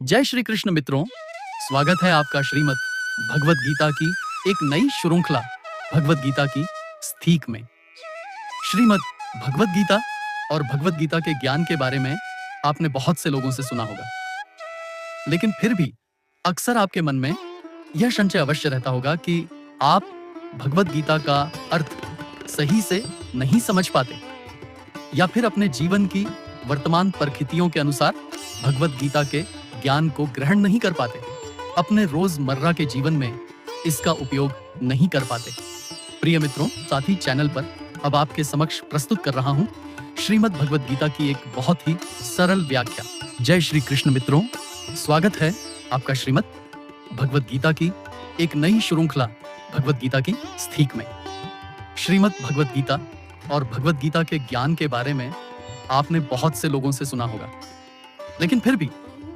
जय श्री कृष्ण मित्रों, स्वागत है आपका श्रीमद् भगवत गीता की एक नई श्रृंखला भगवत गीता की स्थीक में। श्रीमद् भगवत गीता और भगवत गीता के ज्ञान के बारे में आपने बहुत से लोगों से सुना होगा, लेकिन फिर भी अक्सर आपके मन में यह संशय अवश्य रहता होगा कि आप भगवत गीता का अर्थ सही से नहीं समझ पाते या फिर अपने जीवन की वर्तमान परिस्थितियों के अनुसार भगवत गीता के ज्ञान को ग्रहण नहीं कर पाते, अपने रोजमर्रा के जीवन में इसका उपयोग नहीं कर पाते। प्रिय मित्रों, साथ ही चैनल पर अब आपके समक्ष प्रस्तुत कर रहा हूं श्रीमद् भगवत गीता की एक बहुत ही सरल व्याख्या। जय श्री कृष्ण मित्रों, स्वागत है आपका श्रीमद् भगवत गीता की एक नई श्रृंखला भगवत गीता की स्थीक में। श्रीमद् भगवत गीता और भगवत गीता के ज्ञान के बारे में आपने बहुत से लोगों से सुना होगा, लेकिन फिर भी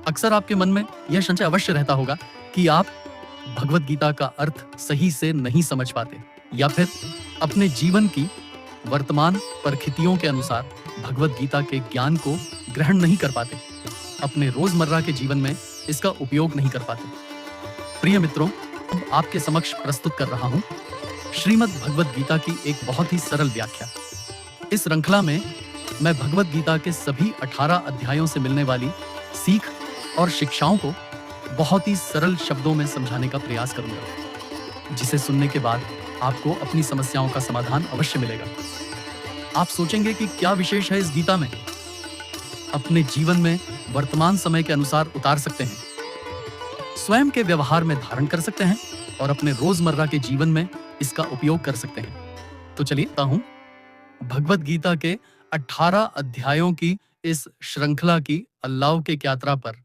अक्सर आपके मन में यह संशय अवश्य रहता होगा कि आप भगवत गीता का अर्थ सही से नहीं समझ पाते या फिर अपने जीवन की वर्तमान परिस्थितियों के अनुसार भगवत गीता के ज्ञान को ग्रहण नहीं कर पाते, अपने रोजमर्रा के जीवन में इसका उपयोग नहीं कर पाते। प्रिय मित्रों, अब आपके समक्ष प्रस्तुत कर रहा हूं श्रीमद् भगवत गीता की एक बहुत ही सरल व्याख्या। इस श्रृंखला में मैं भगवत गीता के सभी 18 अध्यायों से मिलने वाली सीख और शिक्षाओं को बहुत ही सरल शब्दों में समझाने का प्रयास करूंगा, जिसे सुनने के बाद आपको अपनी समस्याओं का समाधान अवश्य मिलेगा। आप सोचेंगे कि क्या विशेष है इस गीता में, अपने जीवन में वर्तमान समय के अनुसार उतार सकते हैं, स्वयं के व्यवहार में धारण कर सकते हैं और अपने रोजमर्रा के जीवन में इसका उपयोग कर सकते हैं। तो चलिए बताता हूं भगवत गीता के 18 अध्यायों की इस श्रृंखला की अलौकिक यात्रा पर।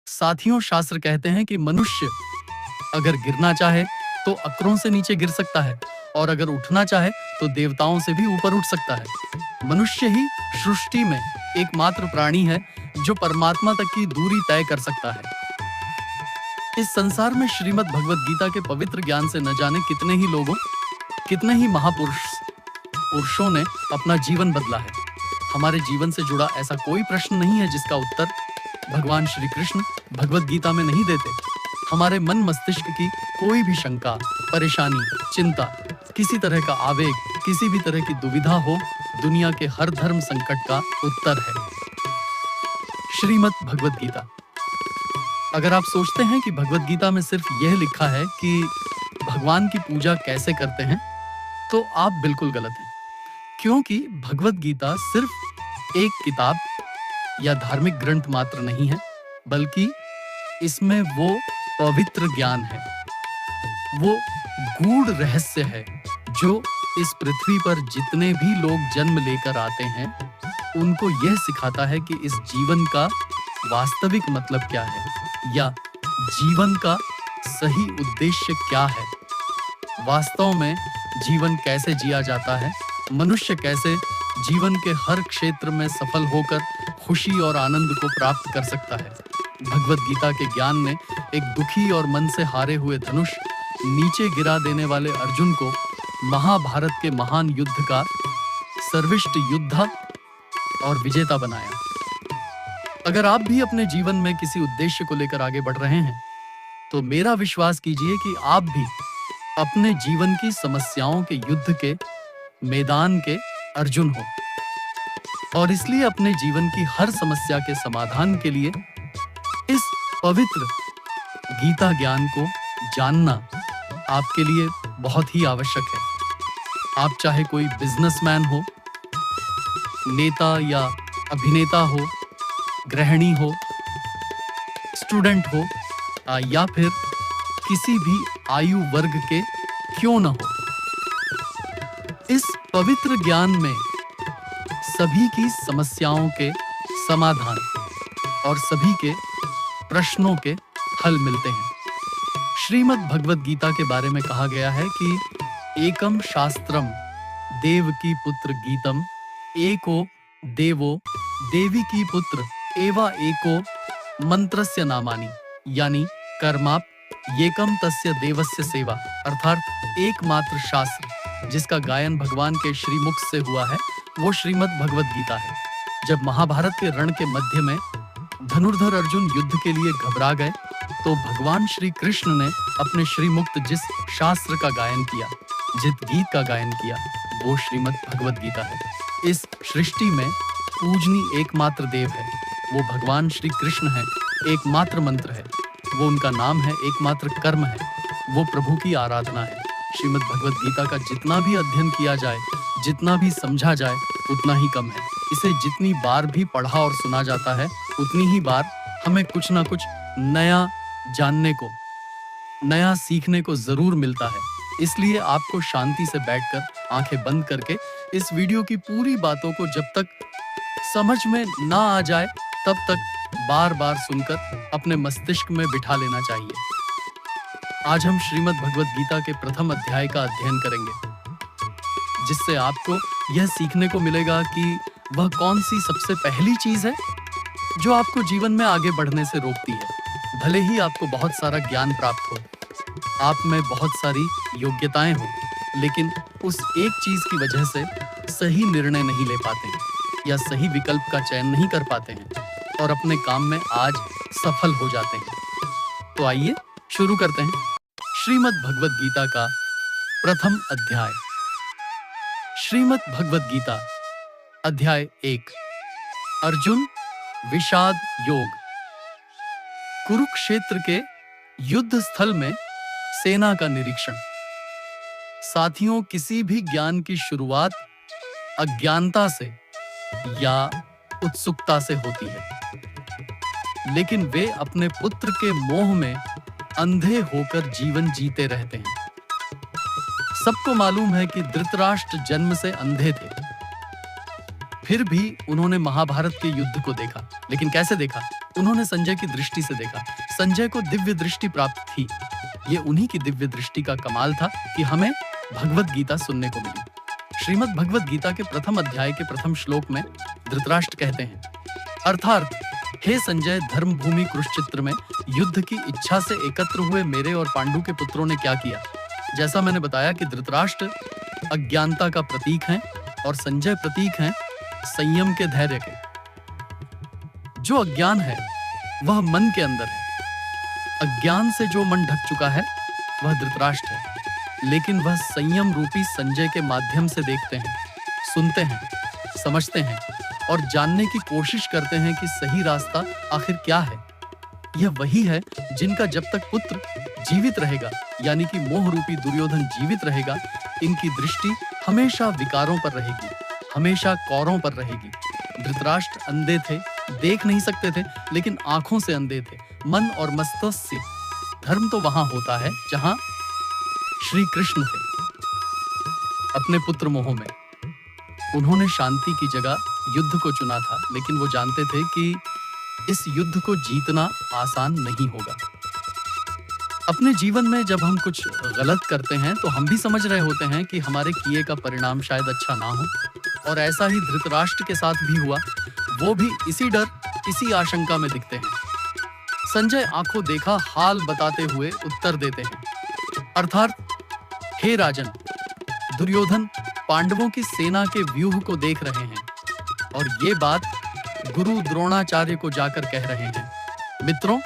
साथियों, शास्त्र कहते हैं कि मनुष्य अगर गिरना चाहे तो अकरों से नीचे गिर सकता है और अगर उठना चाहे तो देवताओं से भी ऊपर उठ सकता है। मनुष्य ही सृष्टि में एकमात्र प्राणी है जो परमात्मा तक की दूरी तय कर सकता है। इस संसार में श्रीमद् भगवत गीता के पवित्र ज्ञान से न जाने कितने ही लोगों, कितने ही महापुरुषों ने अपना जीवन बदला है। हमारे जीवन से जुड़ा ऐसा कोई प्रश्न नहीं है जिसका उत्तर भगवान श्री कृष्ण भगवत गीता में नहीं देते। हमारे मन मस्तिष्क की कोई भी शंका, परेशानी, चिंता, किसी तरह का आवेग, किसी भी तरह की दुविधा हो, दुनिया के हर धर्म संकट का उत्तर है श्रीमद् भगवत गीता। अगर आप सोचते हैं कि भगवत गीता में सिर्फ यह लिखा है कि भगवान की पूजा कैसे करते हैं, तो आप बिल्कुल गलत हैं, क्योंकि भगवत गीता सिर्फ एक किताब या धार्मिक ग्रंथ मात्र नहीं है, बल्कि इसमें वो पवित्र ज्ञान है, वो गूढ़ रहस्य है जो इस पृथ्वी पर जितने भी लोग जन्म लेकर आते हैं उनको यह सिखाता है कि इस जीवन का वास्तविक मतलब क्या है या जीवन का सही उद्देश्य क्या है, वास्तव में जीवन कैसे जिया जाता है, मनुष्य कैसे जीवन के हर क्षेत्र में सफल होकर खुशी और आनंद को प्राप्त कर सकता है। भगवत गीता के ज्ञान में एक दुखी और मन से हारे हुए धनुष नीचे गिरा देने वाले अर्जुन को महाभारत के महान युद्ध का सर्वश्रेष्ठ योद्धा और विजेता बनाया। अगर आप भी अपने जीवन में किसी उद्देश्य को लेकर आगे बढ़ रहे हैं, तो मेरा विश्वास कीजिए कि आप भी अपने जीवन की समस्याओं के युद्ध के मैदान के अर्जुन हो, और इसलिए अपने जीवन की हर समस्या के समाधान के लिए इस पवित्र गीता ज्ञान को जानना आपके लिए बहुत ही आवश्यक है। आप चाहे कोई बिजनेसमैन हो, नेता या अभिनेता हो, गृहिणी हो, स्टूडेंट हो या फिर किसी भी आयु वर्ग के क्यों न हो, इस पवित्र ज्ञान में सभी की समस्याओं के समाधान और सभी के प्रश्नों के हल मिलते हैं। श्रीमद् भगवत गीता के बारे में कहा गया है कि एकम शास्त्रम देवकी पुत्र गीतम, एको देवो देवी पुत्र एवा एको मंत्रस्य नामानि, यानी कर्माप येकम तस्य देवस्य सेवा, अर्थात एकमात्र शास्त्र जिसका गायन भगवान के श्रीमुख से हुआ है वो श्रीमद् भगवत गीता है। जब महाभारत के रण के मध्य में धनुर्धर अर्जुन युद्ध के लिए घबरा गए तो भगवान श्री कृष्ण ने अपने श्रीमुक्त जिस शास्त्र का गायन किया, जित गीत का गायन किया, वो श्रीमद् भगवद गीता है। इस सृष्टि में पूजनी एकमात्र देव है, वो भगवान श्री कृष्ण है। एकमात्र मंत्र है, वो उनका नाम है। एकमात्र कर्म है, वो प्रभु की आराधना है। श्रीमद् भगवद गीता का जितना भी अध्ययन किया जाए, जितना भी समझा जाए, उतना ही कम है। इसे जितनी बार भी पढ़ा और सुना जाता है, उतनी ही बार हमें कुछ ना कुछ नया जानने को, नया सीखने को जरूर मिलता है। इसलिए आपको शांति से बैठकर, आंखें बंद करके इस वीडियो की पूरी बातों को जब तक समझ में ना आ जाए, तब तक बार बार सुनकर अपने मस्तिष्क में बिठा लेना चाहिए। आज हम श्रीमद् भगवद गीता के प्रथम अध्याय का अध्ययन करेंगे, जिससे आपको यह सीखने को मिलेगा कि वह कौन सी सबसे पहली चीज है जो आपको जीवन में आगे बढ़ने से रोकती है। भले ही आपको बहुत सारा ज्ञान प्राप्त हो, आप में बहुत सारी योग्यताएं हो, लेकिन उस एक चीज की वजह से सही निर्णय नहीं ले पाते हैं या सही विकल्प का चयन नहीं कर पाते हैं और अपने काम में आज सफल हो जाते हैं। तो आइए शुरू करते हैं श्रीमद् भगवद गीता का प्रथम अध्याय। श्रीमद् भगवद गीता अध्याय 1। अर्जुन विषाद योग। कुरुक्षेत्र के युद्ध स्थल में सेना का निरीक्षण। साथियों, किसी भी ज्ञान की शुरुआत अज्ञानता से या उत्सुकता से होती है, लेकिन वे अपने पुत्र के मोह में अंधे होकर जीवन जीते रहते हैं। सबको मालूम है कि धृतराष्ट्र जन्म से अंधे थे, फिर भी उन्होंने महाभारत के युद्ध को देखा। लेकिन कैसे देखा? उन्होंने संजय की दृष्टि से देखा। संजय को दिव्य दृष्टि प्राप्त थी। ये उन्हीं की दिव्य दृष्टि का कमाल था कि हमें भगवद गीता सुनने को मिली। श्रीमद् भगवद गीता के प्रथम अध्याय के प्रथम श्लोक में धृतराष्ट्र कहते हैं, अर्थात हे संजय, धर्म भूमि कुरुक्षेत्र में युद्ध की इच्छा से एकत्र हुए मेरे और पांडु के पुत्रों ने क्या किया। जैसा मैंने बताया कि धृतराष्ट्र अज्ञानता का प्रतीक हैं और संजय प्रतीक हैं संयम के, धैर्य के। जो अज्ञान है वह मन के अंदर है। अज्ञान से जो मन ढक चुका है वह धृतराष्ट्र है, लेकिन वह संयम रूपी संजय के माध्यम से देखते हैं, सुनते हैं, समझते हैं और जानने की कोशिश करते हैं कि सही रास्ता आखिर क्या है। यह वही है जिनका जब तक पुत्र जीवित रहेगा, यानी कि मोह रूपी दुर्योधन जीवित रहेगा, इनकी दृष्टि हमेशा विकारों पर रहेगी, हमेशा कौरों पर रहेगी। धृतराष्ट्र अंधे थे, देख नहीं सकते थे, लेकिन आंखों से अंधे थे, मन और मस्तिष्क से। धर्म तो वहां होता है जहां श्री कृष्ण थे। अपने पुत्र मोह में उन्होंने शांति की जगह युद्ध को चुना था, लेकिन वो जानते थे कि इस युद्ध को जीतना आसान नहीं होगा। अपने जीवन में जब हम कुछ गलत करते हैं तो हम भी समझ रहे होते हैं कि हमारे किए का परिणाम शायद अच्छा ना हो, और ऐसा ही धृतराष्ट्र के साथ भी हुआ। वो भी इसी डर, इसी आशंका में दिखते हैं। संजय आंखों देखा हाल बताते हुए उत्तर देते हैं, अर्थात हे राजन, दुर्योधन पांडवों की सेना के व्यूह को देख रहे हैं और ये बात गुरु द्रोणाचार्य को जाकर कह रहे हैं। मित्रों,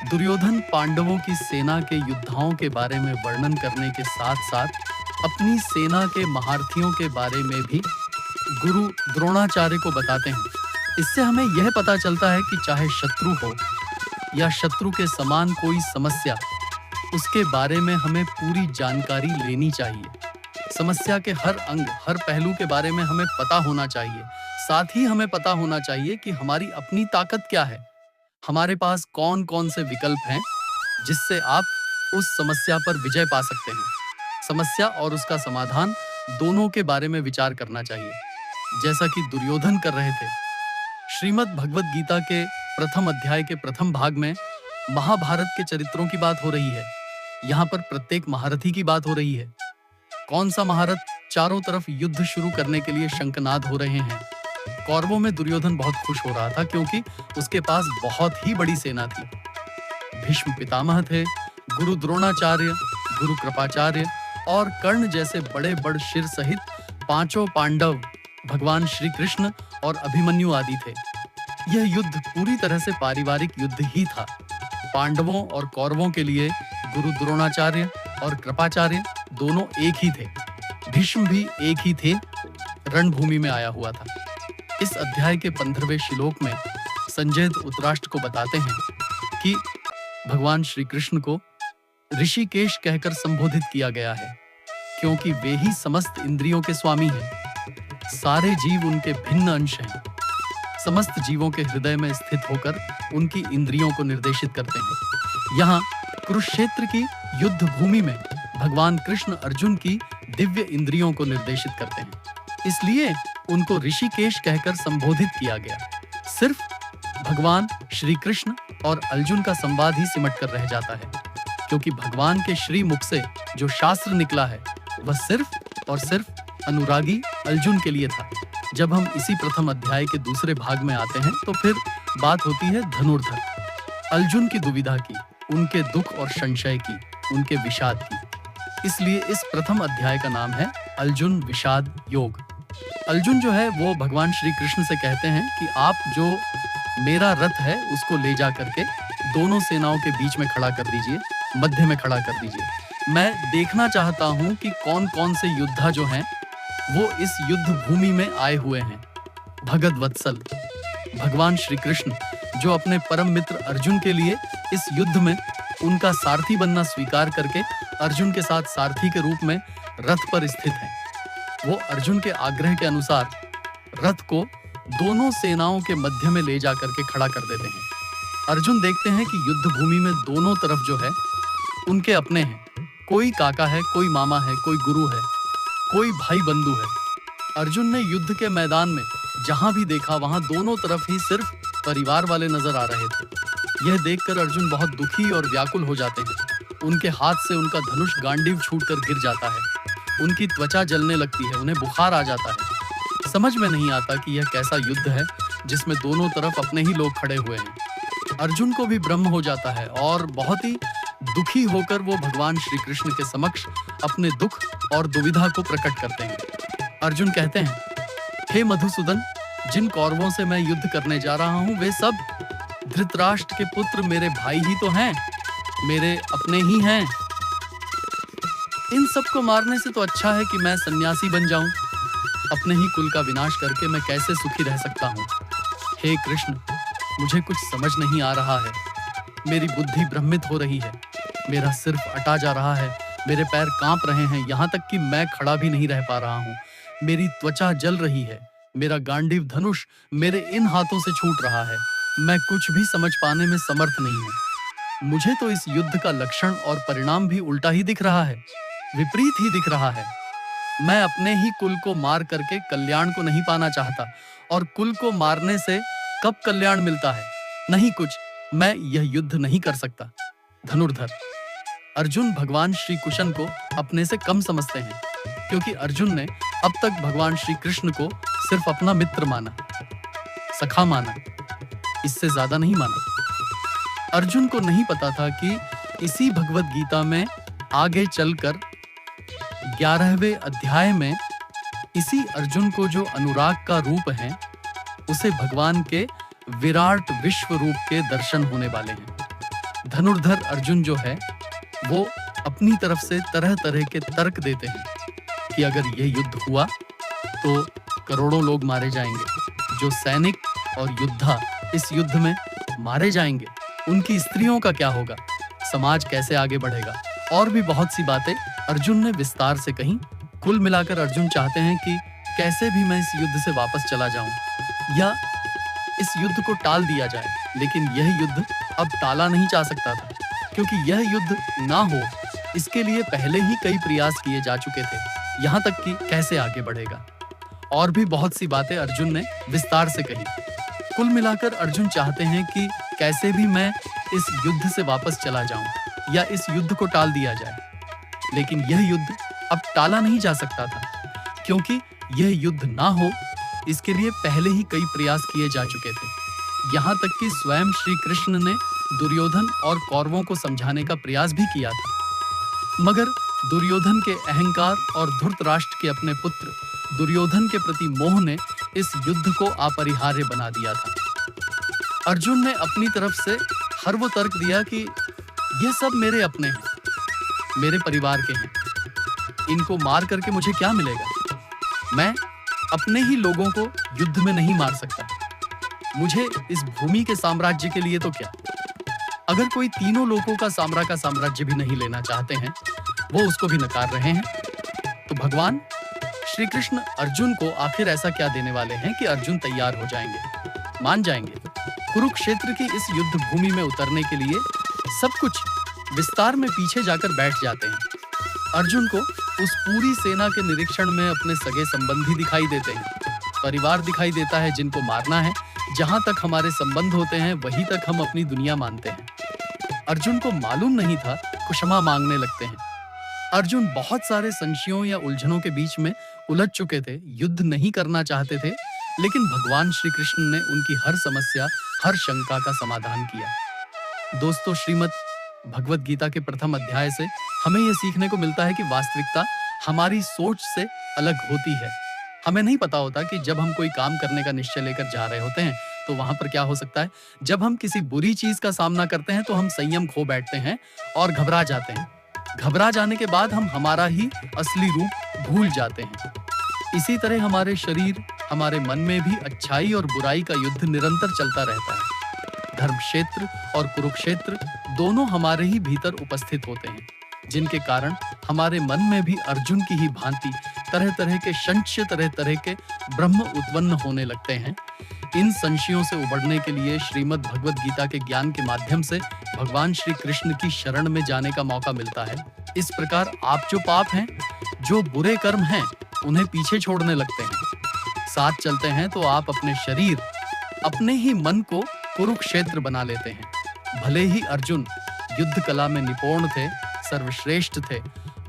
दुर्योधन पांडवों की सेना के योद्धाओं के बारे में वर्णन करने के साथ साथ अपनी सेना के महारथियों के बारे में भी गुरु द्रोणाचार्य को बताते हैं। इससे हमें यह पता चलता है कि चाहे शत्रु हो या शत्रु के समान कोई समस्या, उसके बारे में हमें पूरी जानकारी लेनी चाहिए। समस्या के हर अंग, हर पहलू के बारे में हमें पता होना चाहिए। साथ ही हमें पता होना चाहिए कि हमारी अपनी ताकत क्या है, हमारे पास कौन कौन से विकल्प हैं जिससे आप उस समस्या पर विजय पा सकते हैं। समस्या और उसका समाधान दोनों के बारे में विचार करना चाहिए, जैसा कि दुर्योधन कर रहे थे। श्रीमद् भगवद गीता के प्रथम अध्याय के प्रथम भाग में महाभारत के चरित्रों की बात हो रही है। यहाँ पर प्रत्येक महारथी की बात हो रही है। कौन सा महारथ चारों तरफ युद्ध शुरू करने के लिए शंखनाद हो रहे हैं। कौरवों में दुर्योधन बहुत खुश हो रहा था क्योंकि उसके पास बहुत ही बड़ी सेना थी। भीष्म पितामह थे, गुरु द्रोणाचार्य, गुरु कृपाचार्य और कर्ण जैसे बड़े बड़ शिर सहित पांचों पांडव, भगवान श्री कृष्ण और अभिमन्यु आदि थे। यह युद्ध पूरी तरह से पारिवारिक युद्ध ही था। पांडवों और कौरवों के लिए गुरु द्रोणाचार्य और कृपाचार्य दोनों एक ही थे। भीष्म भी एक ही थे, रणभूमि में आया हुआ था। इस अध्याय के 15वें श्लोक में संजय धृतराष्ट्र को बताते हैं कि भगवान श्री कृष्ण को ऋषिकेश कहकर संबोधित किया गया है, क्योंकि वे ही समस्त इंद्रियों के स्वामी हैं। सारे जीव उनके भिन्न अंश हैं। समस्त जीवों के हृदय में स्थित होकर उनकी इंद्रियों को निर्देशित करते हैं। यहाँ कुरुक्षेत्र की युद्ध भूमि में भगवान कृष्ण अर्जुन की दिव्य इंद्रियों को निर्देशित करते हैं, इसलिए उनको ऋषिकेश कहकर संबोधित किया गया। सिर्फ भगवान श्री कृष्ण और अर्जुन का संवाद ही सिमट कर रह जाता है, क्योंकि भगवान के श्री मुख से जो शास्त्र निकला है वह सिर्फ और सिर्फ अनुरागी अर्जुन के लिए था। जब हम इसी प्रथम अध्याय के दूसरे भाग में आते हैं तो फिर बात होती है धनुर्धर अर्जुन की दुविधा की, उनके दुख और संशय की, उनके विषाद की। इसलिए इस प्रथम अध्याय का नाम है अर्जुन विषाद योग। अर्जुन जो है वो भगवान श्री कृष्ण से कहते हैं कि आप जो मेरा रथ है उसको ले जा करके दोनों सेनाओं के बीच में खड़ा कर दीजिए, मध्य में खड़ा कर दीजिए। मैं देखना चाहता हूं कि कौन कौन से योद्धा जो हैं वो इस युद्ध भूमि में आए हुए हैं। भगत वत्सल भगवान श्री कृष्ण जो अपने परम मित्र अर्जुन के लिए इस युद्ध में उनका सारथी बनना स्वीकार करके अर्जुन के साथ सारथी के रूप में रथ पर स्थित हैं। वो अर्जुन के आग्रह के अनुसार रथ को दोनों सेनाओं के मध्य में ले जा करके खड़ा कर देते हैं। अर्जुन देखते हैं कि युद्ध भूमि में दोनों तरफ जो है उनके अपने हैं। कोई काका है, कोई मामा है, कोई गुरु है, कोई भाई बंधु है। अर्जुन ने युद्ध के मैदान में जहां भी देखा वहां दोनों तरफ ही सिर्फ परिवार वाले नजर आ रहे थे। यह देखकर अर्जुन बहुत दुखी और व्याकुल हो जाते हैं। उनके हाथ से उनका धनुष गांडीव छूटकर गिर जाता है। उनकी त्वचा जलने लगती है, उन्हें बुखार आ जाता है। समझ में नहीं आता कि यह कैसा युद्ध है जिसमें दोनों तरफ अपने ही लोग खड़े हुए हैं। अर्जुन को भी भ्रम हो जाता है और बहुत ही दुखी होकर वो भगवान श्री कृष्ण के समक्ष अपने दुख और दुविधा को प्रकट करते हैं। अर्जुन कहते हैं, हे मधुसूदन, जिन कौरवों से मैं युद्ध करने जा रहा हूं वे सब धृतराष्ट्र के पुत्र मेरे भाई ही तो हैं, मेरे अपने ही हैं। इन सब को मारने से तो अच्छा है कि मैं सन्यासी बन जाऊं। अपने ही कुल का विनाश करके मैं कैसे सुखी रह सकता हूं। हे कृष्ण, मुझे कुछ समझ नहीं आ रहा है। मेरी बुद्धि भ्रमित हो रही है, मेरा सिर अटा जा रहा है, मेरे पैर कांप रहे हैं, यहाँ तक कि मैं खड़ा भी नहीं रह पा रहा हूँ। मेरी त्वचा जल रही है, मेरा गांडीव धनुष मेरे इन हाथों से छूट रहा है। मैं कुछ भी समझ पाने में समर्थ नहीं हूँ। मुझे तो इस युद्ध का लक्षण और परिणाम भी उल्टा ही दिख रहा है, विपरीत ही दिख रहा है। मैं अपने ही कुल को मार करके कल्याण को नहीं पाना चाहता, और कुल को मारने से कब कल्याण मिलता है? नहीं कुछ, मैं यह युद्ध नहीं कर सकता। धनुर्धर अर्जुन भगवान श्री कृष्ण को अपने से कम समझते हैं, क्योंकि अर्जुन ने अब तक भगवान श्री कृष्ण को सिर्फ अपना मित्र माना, सखा माना, इससे ज्यादा नहीं माना। अर्जुन को नहीं पता था कि इसी भगवत गीता में आगे चलकर 11वें अध्याय में इसी अर्जुन को जो अनुराग का रूप है उसे भगवान के विराट विश्व रूप के दर्शन होने वाले हैं। धनुर्धर अर्जुन जो है वो अपनी तरफ से तरह तरह के तर्क देते हैं कि अगर यह युद्ध हुआ तो करोड़ों लोग मारे जाएंगे। जो सैनिक और योद्धा इस युद्ध में मारे जाएंगे उनकी स्त्रियों का क्या होगा, समाज कैसे आगे बढ़ेगा, और भी बहुत सी बातें अर्जुन ने विस्तार से कही। कुल मिलाकर अर्जुन चाहते हैं कि कैसे भी मैं इस युद्ध से वापस चला जाऊं या इस युद्ध को टाल दिया जाए, लेकिन यह युद्ध अब टाला नहीं जा सकता था, क्योंकि यह युद्ध ना हो इसके लिए पहले ही कई प्रयास किए जा चुके थे, यहाँ तक कि कैसे आगे बढ़ेगा। और भी बहुत सी बातें अर्जुन ने विस्तार से कही। कुल मिलाकर अर्जुन चाहते हैं कि कैसे भी मैं इस युद्ध से वापस चला जाऊं या इस युद्ध को टाल दिया जाए, लेकिन यह युद्ध अब टाला नहीं जा सकता था, क्योंकि यह युद्ध ना हो इसके लिए पहले ही कई प्रयास किए जा चुके थे। यहाँ तक कि स्वयं श्री कृष्ण ने दुर्योधन और कौरवों को समझाने का प्रयास भी किया था, मगर दुर्योधन के अहंकार और धृतराष्ट्र के अपने पुत्र दुर्योधन के प्रति मोह ने इस युद्ध को अपरिहार्य बना दिया था। अर्जुन ने अपनी तरफ से हर वो तर्क दिया कि ये सब मेरे अपने हैं, मेरे परिवार के हैं, इनको मार करके मुझे क्या मिलेगा? मैं अपने ही लोगों को युद्ध में नहीं मार सकता। मुझे इस भूमि के साम्राज्य के लिए तो क्या, अगर कोई तीनों लोगों का साम्राज्य भी नहीं लेना चाहते हैं, वो उसको भी नकार रहे हैं, तो भगवान श्री कृष्ण अर्जुन को आखिर ऐसा क्या देने वाले हैं कि अर्जुन तैयार हो जाएंगे, मान जाएंगे? कुरुक्षेत्र की इस युद्ध भूमि में उतरने के लिए सब कुछ विस्तार में पीछे जाकर बैठ जाते हैं। अर्जुन को उस पूरी सेना के निरीक्षण में अपने सगे संबंधी दिखाई देते हैं, परिवार दिखाई देता है जिनको मारना है। जहां तक हमारे संबंध होते हैं वहीं तक हम अपनी दुनिया मानते हैं। अर्जुन को मालूम नहीं था, क्षमा मांगने लगते हैं। अर्जुन बहुत सारे संशयों या उलझनों के बीच में उलझ चुके थे, युद्ध नहीं करना चाहते थे, लेकिन भगवान श्री कृष्ण ने उनकी हर समस्या, हर शंका का समाधान किया। दोस्तों, श्रीमद् भगवद गीता के प्रथम अध्याय से हमें यह सीखने को मिलता है कि वास्तविकता हमारी सोच से अलग होती है। हमें नहीं पता होता कि जब हम कोई काम करने का निश्चय लेकर जा रहे होते हैं तो वहां पर क्या हो सकता है। जब हम किसी बुरी चीज का सामना करते हैं तो हम संयम खो बैठते हैं और घबरा जाते हैं। घबरा जाने के बाद हम हमारा ही असली रूप भूल जाते हैं। इसी तरह हमारे शरीर, हमारे मन में भी अच्छाई और बुराई का युद्ध निरंतर चलता रहता है। धर्म क्षेत्र और कुरुक्षेत्र दोनों हमारे ही भीतर उपस्थित होते हैं, जिनके कारण हमारे मन में भी अर्जुन की ही भांति तरह तरह के संशय, तरह तरह के ब्रह्म उत्पन्न होने लगते हैं। इन संशयों से उबरने के लिए श्रीमद् भगवद गीता के ज्ञान के माध्यम से भगवान श्री कृष्ण की शरण में जाने का मौका मिलता है। इस प्रकार आप जो पाप हैं, जो बुरे कर्म हैं, उन्हें पीछे छोड़ने लगते हैं। साथ चलते हैं तो आप अपने शरीर, अपने ही मन को कुरुक्षेत्र बना लेते हैं। भले ही अर्जुन युद्ध कला में निपुण थे, सर्वश्रेष्ठ थे,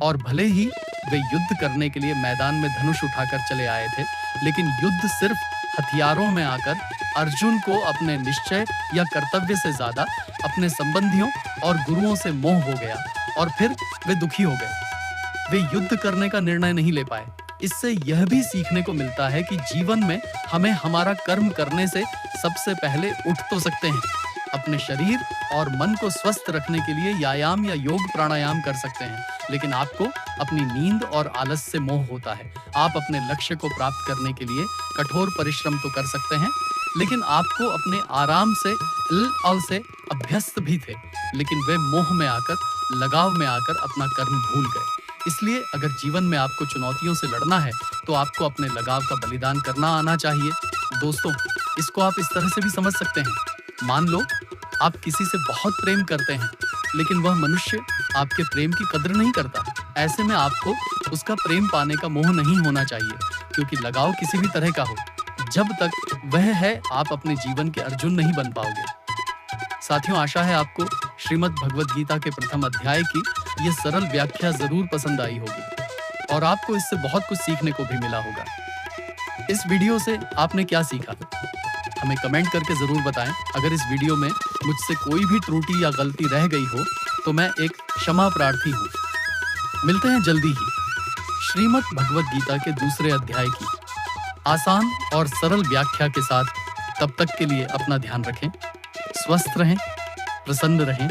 और भले ही वे युद्ध करने के लिए मैदान में धनुष उठाकर चले आए थे, लेकिन युद्ध सिर्फ हथियारों में आकर अर्जुन को अपने निश्चय या कर्तव्य से ज्यादा अपने संबंधियों और गुरुओं से मोह हो गया और फिर वे दुखी हो गए। वे युद्ध करने का निर्णय नहीं ले पाए। इससे यह भी सीखने को मिलता है कि जीवन में हमें हमारा कर्म करने से सबसे पहले उठ तो सकते हैं। अपने शरीर और मन को स्वस्थ रखने के लिए व्यायाम या योग प्राणायाम कर सकते हैं, लेकिन आपको अपनी नींद और आलस से मोह होता है। आप अपने लक्ष्य को प्राप्त करने के लिए कठोर परिश्रम तो कर सकते हैं, लेकिन आपको अपने आराम से से अभ्यस्त भी थे, लेकिन वे मोह में आकर, लगाव में आकर अपना कर्म भूल गए। इसलिए अगर जीवन में आपको चुनौतियों से लड़ना है तो आपको अपने लगाव का बलिदान करना आना चाहिए। दोस्तों, इसको आप इस तरह से भी समझ सकते हैं। मान लो आप किसी से बहुत प्रेम करते हैं, लेकिन वह मनुष्य आपके प्रेम की कदर नहीं करता। ऐसे में आपको उसका प्रेम पाने का मोह नहीं होना चाहिए, क्योंकि लगाव किसी भी तरह का हो, जब तक वह है आप अपने जीवन के अर्जुन नहीं बन पाओगे। साथियों, आशा है आपको श्रीमद् भगवद गीता के प्रथम अध्याय की ये सरल व्याख्या जरूर पसंद आई होगी और आपको इससे बहुत कुछ सीखने को भी मिला होगा। इस वीडियो से आपने क्या सीखा, हमें कमेंट करके जरूर बताएं। अगर इस वीडियो में मुझसे कोई भी त्रुटि या गलती रह गई हो तो मैं एक क्षमा प्रार्थी हूँ। मिलते हैं जल्दी ही श्रीमद् भगवद गीता के दूसरे अध्याय की आसान और सरल व्याख्या के साथ। तब तक के लिए अपना ध्यान रखें, स्वस्थ रहें, प्रसन्न रहें